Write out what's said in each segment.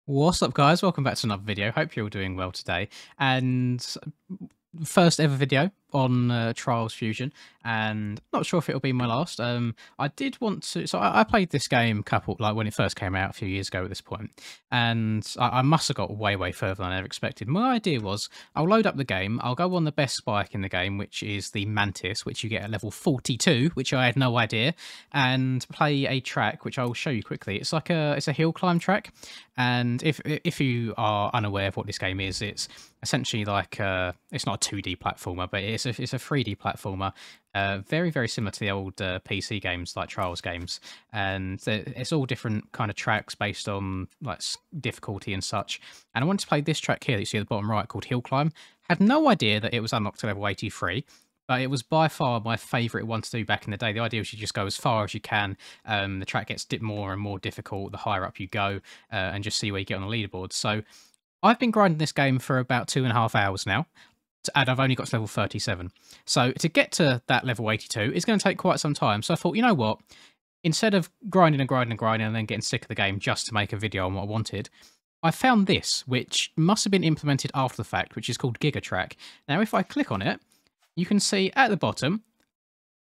What's up, guys? Welcome back to another video. Hope you're all doing well today. And first ever video on Trials Fusion, and not sure if it'll be my last. I did want to, so I played this game like when it first came out a few years ago at this point, and I must have got way further than I ever expected. My idea was I'll load up the game, I'll go on the best spike in the game, which is the Mantis, which you get at level 42, which I had no idea, and play a track which I will show you quickly. It's like it's a hill climb track, and if you are unaware of what this game is, it's essentially like it's not a 2D platformer, but it's a 3D platformer, very similar to the old PC games like Trials games, and it's all different kind of tracks based on like difficulty and such. And I wanted to play this track here that you see at the bottom right called Hill Climb. Had no idea that it was unlocked to level 83. But it was by far my favourite one to do back in the day. The idea was you just go as far as you can. The track gets more and more difficult the higher up you go, and just see where you get on the leaderboard. So I've been grinding this game for about 2.5 hours now, and I've only got to level 37. So to get to that level 82 is going to take quite some time. So I thought, you know what? Instead of grinding and then getting sick of the game just to make a video on what I wanted, I found this, which must have been implemented after the fact, which is called GigaTrack. Now, if I click on it, you can see at the bottom,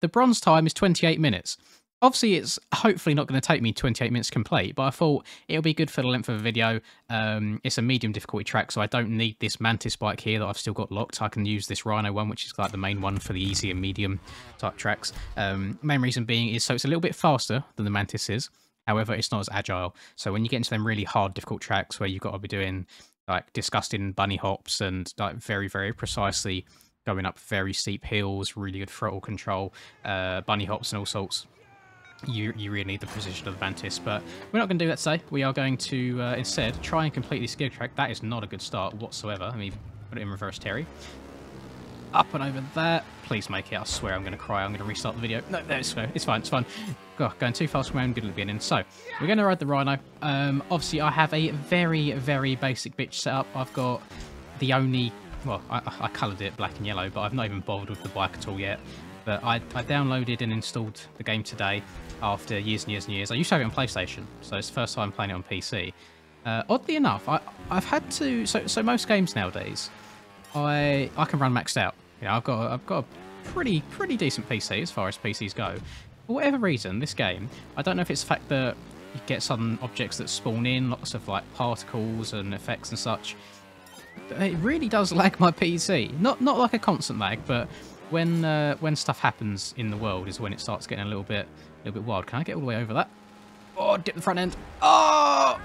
the bronze time is 28 minutes. Obviously, it's hopefully not going to take me 28 minutes to complete, but I thought it'll be good for the length of a video. It's a medium difficulty track, so I don't need this Mantis bike here that I've still got locked. I can use this Rhino one, which is like the main one for the easy and medium type tracks. Main reason being is so it's a little bit faster than the Mantis is. However, it's not as agile. So when you get into them really hard, difficult tracks where you've got to be doing like disgusting bunny hops and like very precisely going up very steep hills, really good throttle control, bunny hops and all sorts, you really need the precision of the Mantis. But we're not going to do that today. We are going to instead try and complete this gear track. That is not a good start whatsoever. Let me put it in reverse, Terry. Up and over that. Please make it. I swear I'm going to cry. I'm going to restart the video. No, there it's fine. It's fine. God, going too fast for my own good at the beginning. So, we're going to ride the Rhino. Obviously, I have a very basic bitch setup. I've got the only... Well, I coloured it black and yellow, but I've not even bothered with the bike at all yet. But I downloaded and installed the game today after years and years. I used to have it on PlayStation, so it's the first time playing it on PC. Oddly enough, I've had to... So most games nowadays, I can run maxed out. You know, I've got a pretty decent PC as far as PCs go. For whatever reason, this game, I don't know if it's the fact that you get some objects that spawn in, lots of like particles and effects and such. It really does lag my PC. Not like a constant lag, but when stuff happens in the world is when it starts getting a little bit wild. Can I get all the way over that? Oh, dip the front end. Oh,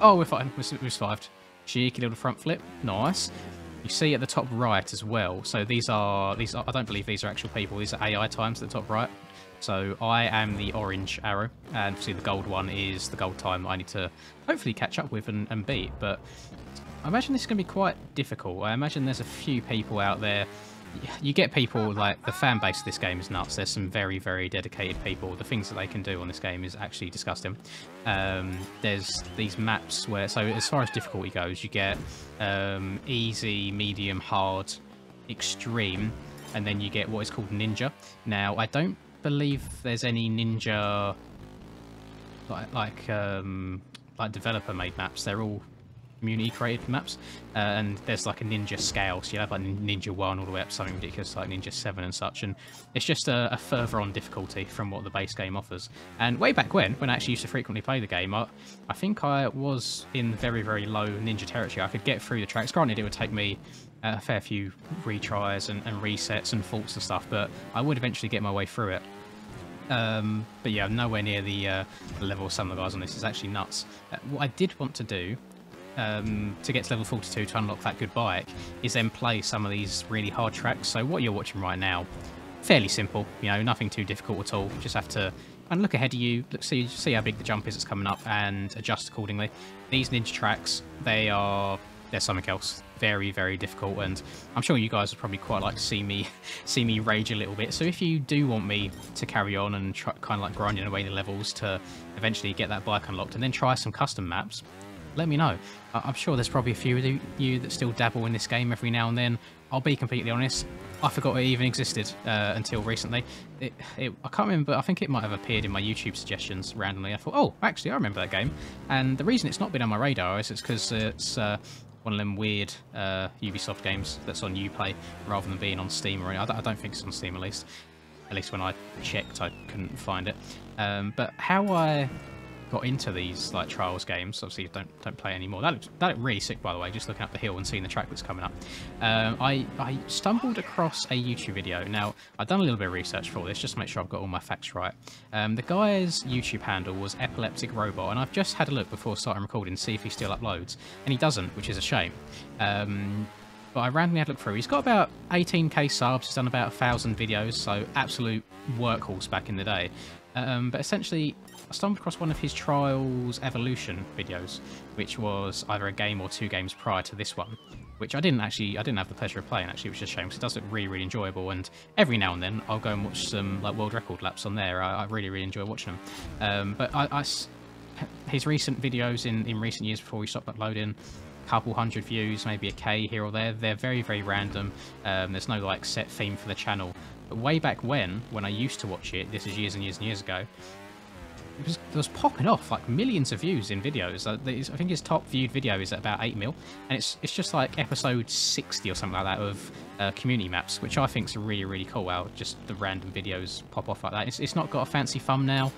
we're fine. We survived. Cheeky little front flip. Nice. You see at the top right as well. So these are I don't believe these are actual people. These are AI times at the top right. So I am the orange arrow, and obviously the gold one is the gold time that I need to hopefully catch up with and beat. But I imagine this is going to be quite difficult. I imagine there's a few people out there. You get people like the fan base of this game is nuts. There's some very dedicated people. The things that they can do on this game is actually disgusting. There's these maps where, so as far as difficulty goes, you get easy, medium, hard, extreme, and then you get what is called ninja. Now, I don't believe there's any ninja like developer made maps. They're all community created maps, and there's like a ninja scale, so you have like ninja 1 all the way up to something ridiculous like ninja 7 and such, and it's just a further on difficulty from what the base game offers. And way back when I actually used to frequently play the game, I think I was in very low ninja territory. I could get through the tracks. Granted, it would take me a fair few retries and resets and faults and stuff, but I would eventually get my way through it. But yeah, I'm nowhere near the level of some of the guys on this. It's actually nuts. What I did want to do to get to level 42 to unlock that good bike is then play some of these really hard tracks. So what you're watching right now, fairly simple, you know, nothing too difficult at all. You just have to and look ahead of you, see how big the jump is that's coming up, and adjust accordingly. These ninja tracks, they're something else. Very difficult, and I'm sure you guys would probably quite like to see me rage a little bit. So if you do want me to carry on and try, kind of like grinding away the levels to eventually get that bike unlocked and then try some custom maps, let me know. I'm sure there's probably a few of you that still dabble in this game every now and then. I'll be completely honest, I forgot it even existed until recently. I can't remember, I think it might have appeared in my YouTube suggestions randomly. I thought, oh, actually, I remember that game. And the reason it's not been on my radar is it's because it's one of them weird Ubisoft games that's on Uplay rather than being on Steam. Or I don't think it's on Steam, at least. At least when I checked, I couldn't find it. But how I got into these like Trials games, obviously don't play anymore. That looked really sick, by the way, just looking up the hill and seeing the track that's coming up. I stumbled across a YouTube video. Now, I've done a little bit of research for this just to make sure I've got all my facts right. The guy's YouTube handle was Epileptic Robot, and I've just had a look before starting recording to see if he still uploads, and he doesn't, which is a shame. But I randomly had a look through. He's got about 18k subs, he's done about 1,000 videos, so absolute workhorse back in the day. But essentially, I stumbled across one of his Trials Evolution videos, which was either a game or 2 games prior to this one, which I didn't have the pleasure of playing, actually, which is a shame, because it does look really, really enjoyable, and every now and then I'll go and watch some like world record laps on there. I really, really enjoy watching them. But his recent videos in recent years before he stopped uploading, couple hundred views, maybe a K here or there. They're very, very random. There's no like set theme for the channel. But way back when I used to watch it, this is years and years and years ago, it was popping off like millions of views in videos. I think his top viewed video is at about 8 mil, and it's just like episode 60 or something like that of community maps, which I think is really, really cool. How just the random videos pop off like that. It's not got a fancy thumbnail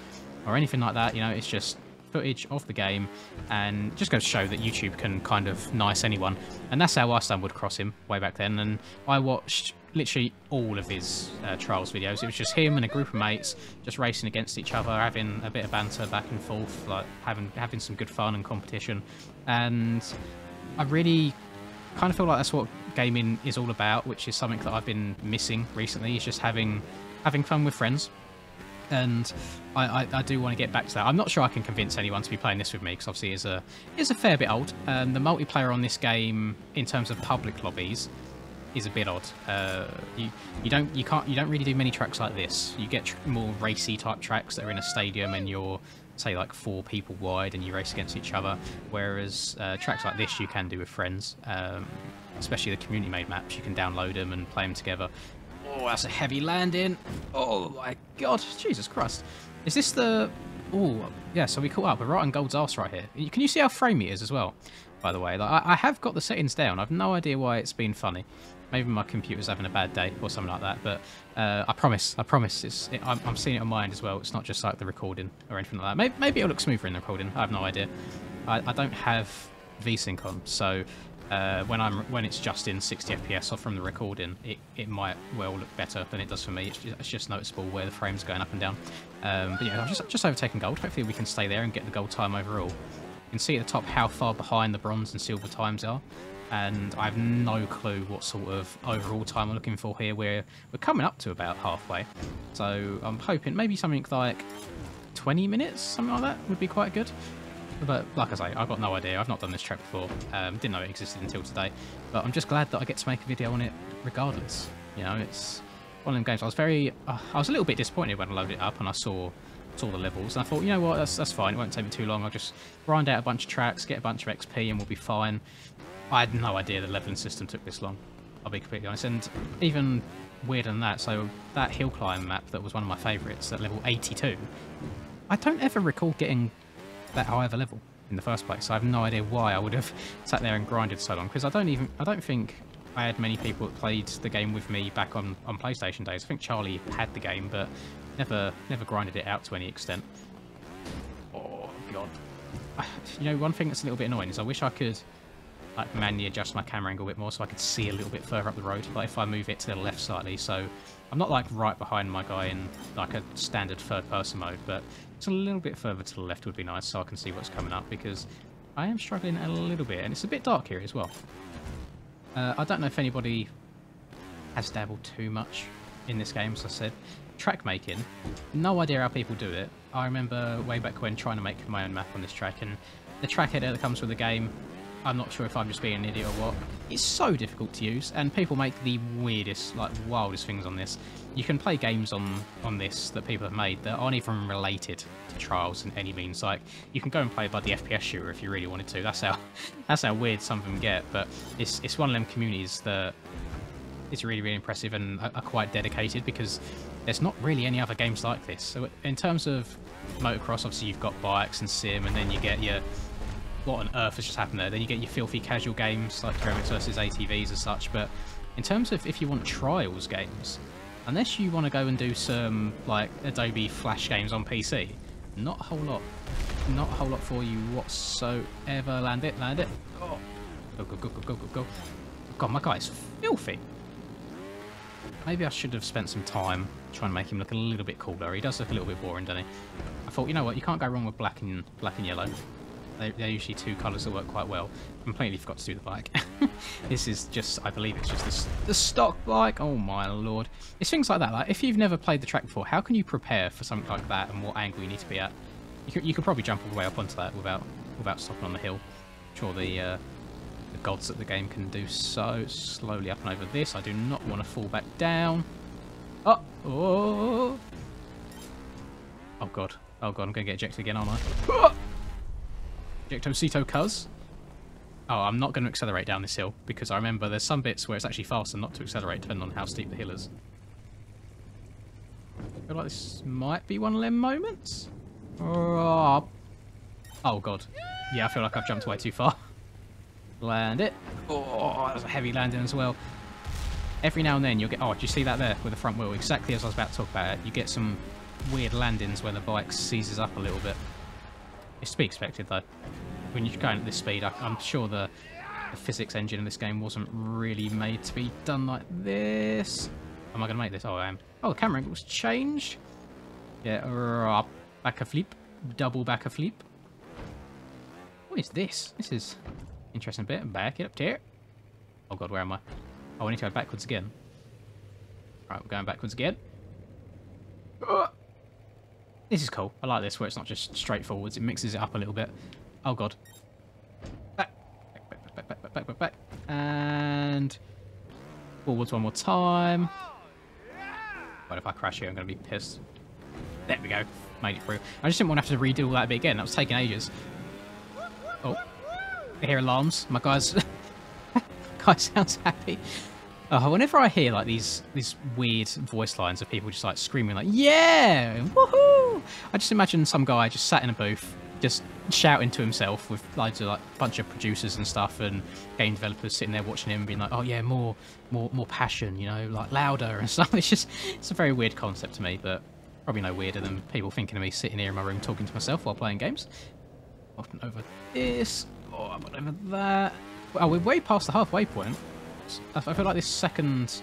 or anything like that. You know, it's just footage of the game, and just goes to show that YouTube can kind of nice anyone. And that's how I stumbled across him way back then, and I watched literally all of his Trials videos. It was just him and a group of mates just racing against each other, having a bit of banter back and forth, like having some good fun and competition. And I really kind of feel like that's what gaming is all about, which is something that I've been missing recently, is just having fun with friends. And I do want to get back to that. I'm not sure I can convince anyone to be playing this with me, because obviously it's a fair bit old. The multiplayer on this game, in terms of public lobbies, is a bit odd. You don't really do many tracks like this. You get more racy type tracks that are in a stadium and you're, say, like 4 people wide and you race against each other. Whereas tracks like this you can do with friends, especially the community made maps. You can download them and play them together. Oh, that's a heavy landing. Oh my god, Jesus Christ. Is this the... Oh, yeah, so we caught up. We're right on Gold's arse right here. Can you see how framey it is as well, by the way? Like, I have got the settings down. I've no idea why it's been funny. Maybe my computer's having a bad day or something like that, but I promise, I'm seeing it on my end as well. It's not just like the recording or anything like that. Maybe it'll look smoother in the recording. I have no idea. I don't have VSync on, so when it's just in 60 FPS off from the recording, it might well look better than it does for me. It's just noticeable where the frame's going up and down. But yeah, I've just overtaken gold. Hopefully we can stay there and get the gold time overall. You can see at the top how far behind the bronze and silver times are, and I have no clue what sort of overall time I'm looking for here. We're coming up to about halfway, so I'm hoping maybe something like 20 minutes, something like that would be quite good. But like I say, I've got no idea. I've not done this track before. Didn't know it existed until today. But I'm just glad that I get to make a video on it regardless. You know, it's one of them games. I was a little bit disappointed when I loaded it up and I saw the levels. And I thought, you know what, that's fine. It won't take me too long. I'll just grind out a bunch of tracks, get a bunch of XP, and we'll be fine. I had no idea the leveling system took this long. I'll be completely honest. And even weirder than that, so that hill climb map that was one of my favourites at level 82, I don't ever recall getting that high of a level in the first place. So I have no idea why I would have sat there and grinded so long, because I don't think I had many people that played the game with me back on PlayStation days. I think Charlie had the game, but never grinded it out to any extent. Oh god. You know, one thing that's a little bit annoying is I wish I could like manually adjust my camera angle a bit more so I could see a little bit further up the road, like if I move it to the left slightly, so I'm not like right behind my guy in like a standard third person mode, but it's a little bit further to the left would be nice so I can see what's coming up, because I am struggling a little bit, and it's a bit dark here as well. I don't know if anybody has dabbled too much in this game, as I said. Track making, no idea how people do it. I remember way back when trying to make my own map on this track, and the track editor that comes with the game, I'm not sure if I'm just being an idiot or what. It's so difficult to use, and people make the weirdest, like wildest things on this. You can play games on this that people have made that aren't even related to Trials in any means. Like, you can go and play by the FPS shooter if you really wanted to. That's how weird some of them get. But it's one of them communities that is really, really impressive and are quite dedicated, because there's not really any other games like this. So in terms of motocross, obviously you've got bikes and sim, and then you get your, what on earth has just happened there? Then you get your filthy casual games like Ceramics versus ATVs and such. But in terms of if you want Trials games, unless you want to go and do some like Adobe Flash games on PC, not a whole lot. Not a whole lot for you whatsoever. Land it, land it. Oh. Go, go, go, go, go, go, go. God, my guy's filthy. Maybe I should have spent some time trying to make him look a little bit cooler. He does look a little bit boring, doesn't he? I thought, you know what, you can't go wrong with black and yellow. They're usually two colours that work quite well. Completely forgot to do the bike. This is just, I believe it's just the stock bike. Oh my lord. It's things like that. Like, if you've never played the track before, how can you prepare for something like that and what angle you need to be at? You could probably jump all the way up onto that without stopping on the hill. I'm sure the gods at the game can do so. Slowly up and over this. I do not want to fall back down. Oh! Oh! Oh god. Oh god, I'm going to get ejected again, aren't I? Oh! Ejectocito cuz. Oh, I'm not going to accelerate down this hill, because I remember there's some bits where it's actually faster not to accelerate, depending on how steep the hill is. I feel like this might be one of them moments. Oh god. Yeah, I feel like I've jumped way too far. Land it. Oh, that was a heavy landing as well. Every now and then you'll get... Oh, do you see that there with the front wheel? Exactly as I was about to talk about it. You get some weird landings where the bike seizes up a little bit. It's to be expected, though. When you're going at this speed, I'm sure the physics engine in this game wasn't really made to be done like this. Am I going to make this? Oh, I am. Oh, the camera angle's changed. Yeah, back a flip. Double back a flip. What is this? This is interesting bit. Back it up there. Oh god, where am I? Oh, I need to go backwards again. Right, we're going backwards again. This is cool. I like this, where it's not just straight forwards. It mixes it up a little bit. Oh god. Back. Back. And forwards one more time. But if I crash here, I'm going to be pissed. There we go. Made it through. I just didn't want to have to redo all that bit again. That was taking ages. Oh. I hear alarms. My guy's... guy sounds happy. Whenever I hear like these weird voice lines of people just like screaming like, yeah! Woohoo! I just imagine some guy just sat in a booth, just shouting to himself with loads of like bunch of producers and stuff and game developers sitting there watching him being like, oh yeah, more passion, you know, like louder and stuff. It's a very weird concept to me, but probably no weirder than people thinking of me sitting here in my room talking to myself while playing games. Often over this. Oh, I'm over that. Oh, we're way past the halfway point. I feel like this second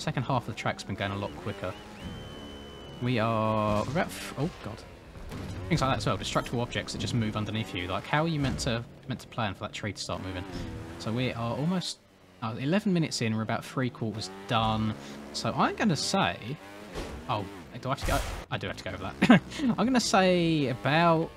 half of the track's been going a lot quicker. We are about... Oh god. Things like that as well. Destructible objects that just move underneath you. Like, how are you meant to plan for that tree to start moving? So we are almost 11 minutes in. We're about 3/4 done. So I'm going to say... Oh, do I have to go? I do have to go over that. I'm going to say about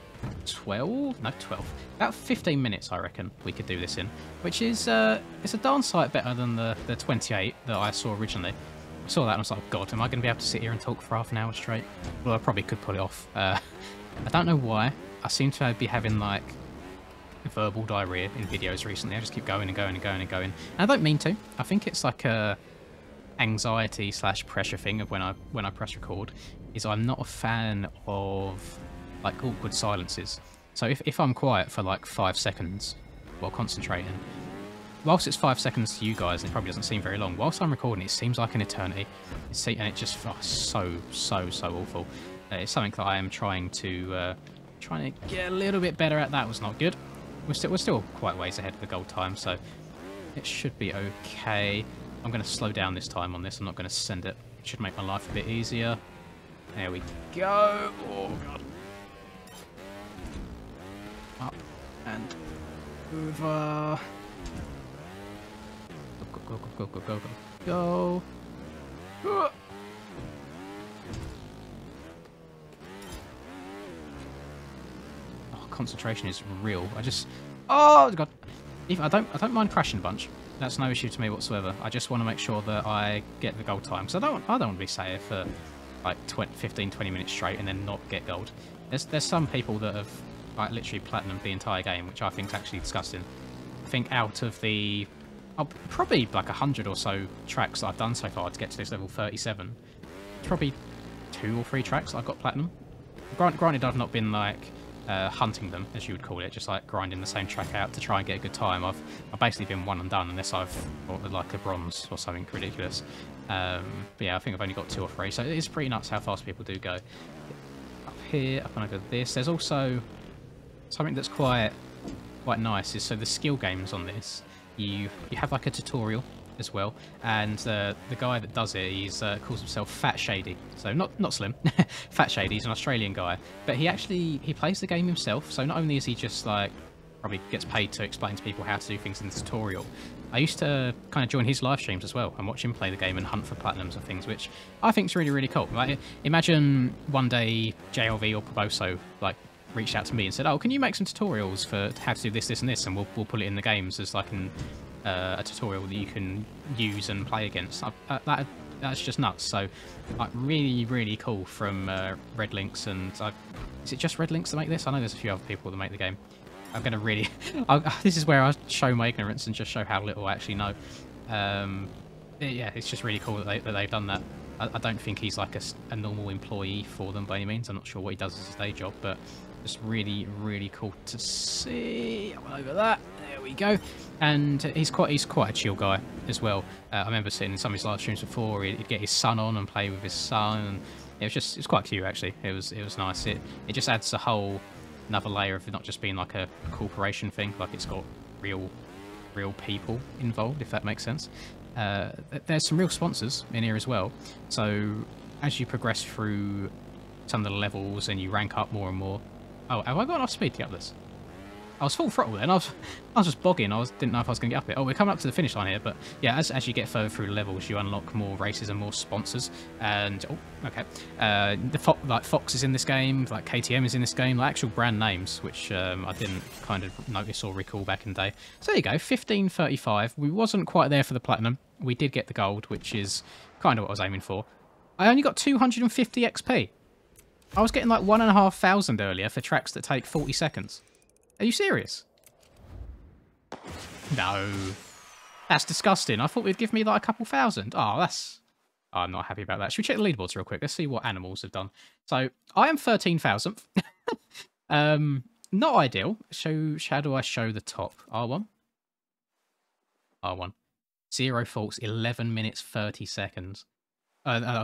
12? No, 12. About 15 minutes, I reckon, we could do this in. Which is, it's a darn sight better than the 28 that I saw originally. I saw that and I was like, God, am I going to be able to sit here and talk for half an hour straight? Well, I probably could pull it off. I don't know why. I seem to be having, like, verbal diarrhea in videos recently. I just keep going and going and going and going. And I don't mean to. I think it's like a anxiety / pressure thing of when I press record, is I'm not a fan of like awkward silences. So if I'm quiet for like 5 seconds while concentrating, whilst it's 5 seconds to you guys, and it probably doesn't seem very long, whilst I'm recording it seems like an eternity. And it just so awful. It's something that I am trying to get a little bit better at. That was not good. We're still quite ways ahead of the goal time, so it should be okay. I'm going to slow down this time on this. I'm not going to send it. It should make my life a bit easier. There we go. Oh god. Up and over. Go. Oh, concentration is real. Oh god. I don't mind crashing a bunch. That's no issue to me whatsoever. I just want to make sure that I get the gold time, because I don't want to be sat here for like 15, 20 minutes straight and then not get gold. There's some people that have like literally platinumed the entire game, which I think is actually disgusting. I think out of the probably like 100 or so tracks that I've done so far to get to this level 37, probably 2 or 3 tracks I've got platinum. Granted, I've not been like hunting them, as you would call it, just like grinding the same track out to try and get a good time. I've basically been one and done, unless I've got like a bronze or something ridiculous. But yeah, I think I've only got 2 or 3, so it is pretty nuts how fast people do go. Up here, up and over this, there's also something that's quite nice. Is so the skill games on this, you have like a tutorial as well, and the guy that does it, he's calls himself Fat Shady, so not Slim. Fat Shady, he's an Australian guy, but he plays the game himself, so not only is he just like probably gets paid to explain to people how to do things in the tutorial, I used to kind of join his live streams as well and watch him play the game and hunt for platinums and things, which I think is really cool. Like, imagine one day JLV or Proboso like reached out to me and said, oh, can you make some tutorials for how to do this and this, and we'll put it in the games as like a tutorial that you can use and play against. That's just nuts. So like really cool from Red Links. And is it just Red Links that make this? I know there's a few other people that make the game. I'm gonna really this is where I show my ignorance and just show how little I actually know. Yeah, it's just really cool that they've done that. I don't think he's like a normal employee for them by any means. I'm not sure what he does as his day job, but just really cool to see. I went over that. There we go. And he's quite a chill guy as well. I remember seeing in some of his live streams before, he'd get his son on and play with his son. And it's quite cute actually. It was nice. It just adds a whole another layer of it not just being like a corporation thing. Like it's got real people involved, if that makes sense. There's some real sponsors in here as well. So as you progress through some of the levels and you rank up more and more. Oh, have I got enough speed to get up this? I was full throttle then. I was just bogging. Didn't know if I was going to get up it. Oh, we're coming up to the finish line here. But yeah, as you get further through levels, you unlock more races and more sponsors. And oh, okay, like Fox is in this game, like KTM is in this game, like actual brand names, which I didn't kind of notice or recall back in the day. So there you go, 1535. We wasn't quite there for the platinum. We did get the gold, which is kind of what I was aiming for. I only got 250 XP. I was getting like 1,500 earlier for tracks that take 40 seconds. Are you serious? No. That's disgusting. I thought it'd give me like a couple thousand. Oh, I'm not happy about that. Should we check the leaderboards real quick? Let's see what animals have done. So, I am 13,000th. Not ideal. How do I show the top? R1? R1. 0 faults, 11 minutes, 30 seconds.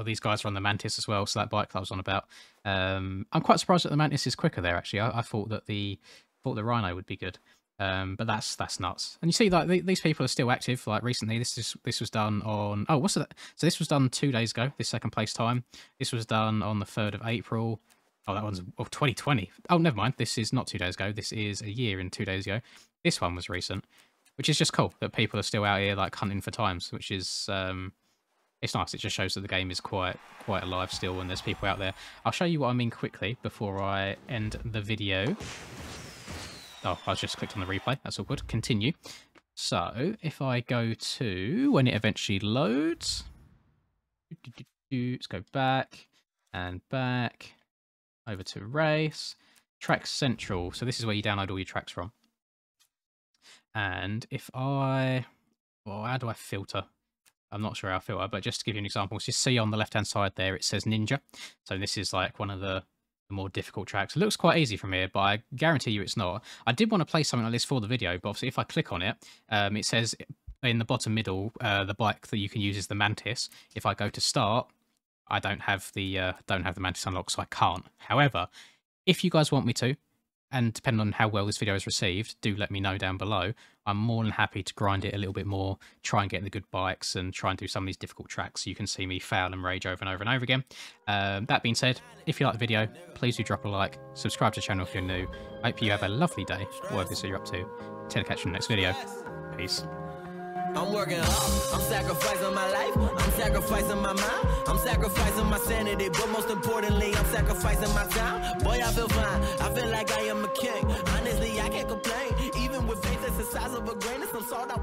These guys are on the Mantis as well, so that bike that I was on about. I'm quite surprised that the Mantis is quicker there, actually. I thought that the Rhino would be good. But that's nuts. And you see, like these people are still active. Like recently, this was done on what's that? So this was done 2 days ago. This second place time. This was done on the 3rd of April. Oh, that one's 2020. Oh, never mind. This is not 2 days ago. This is a year and 2 days ago. This one was recent, which is just cool that people are still out here like hunting for times, which is it's nice. It just shows that the game is quite alive still, and there's people out there. I'll show you what I mean quickly before I end the video. Oh, I just clicked on the replay. That's all good. Continue. So, if I go to when it eventually loads, let's go back and back over to race, track central. So this is where you download all your tracks from. And if how do I filter? I'm not sure how I filter, but just to give you an example, just see on the left-hand side there, it says Ninja. So this is like one of the more difficult tracks. It looks quite easy from here, but I guarantee you it's not. I did want to play something like this for the video, but obviously if I click on it, it says in the bottom middle, the bike that you can use is the Mantis. If I go to start, I don't have the Mantis unlocked, so I can't. However, if you guys want me to, and depending on how well this video is received, do let me know down below. I'm more than happy to grind it a little bit more, try and get the good bikes, and try and do some of these difficult tracks so you can see me fail and rage over and over and over again. That being said, if you like the video, please do drop a like, subscribe to the channel if you're new. Hope you have a lovely day, whatever it is you're up to. Till I catch you in the next video. Peace. I'm working hard, I'm sacrificing my life, I'm sacrificing my mind, I'm sacrificing my sanity, but most importantly, I'm sacrificing my time. Boy, I feel fine, I feel like I am a king. Honestly, I can't complain, even with faith that's size of a grain of some salt. I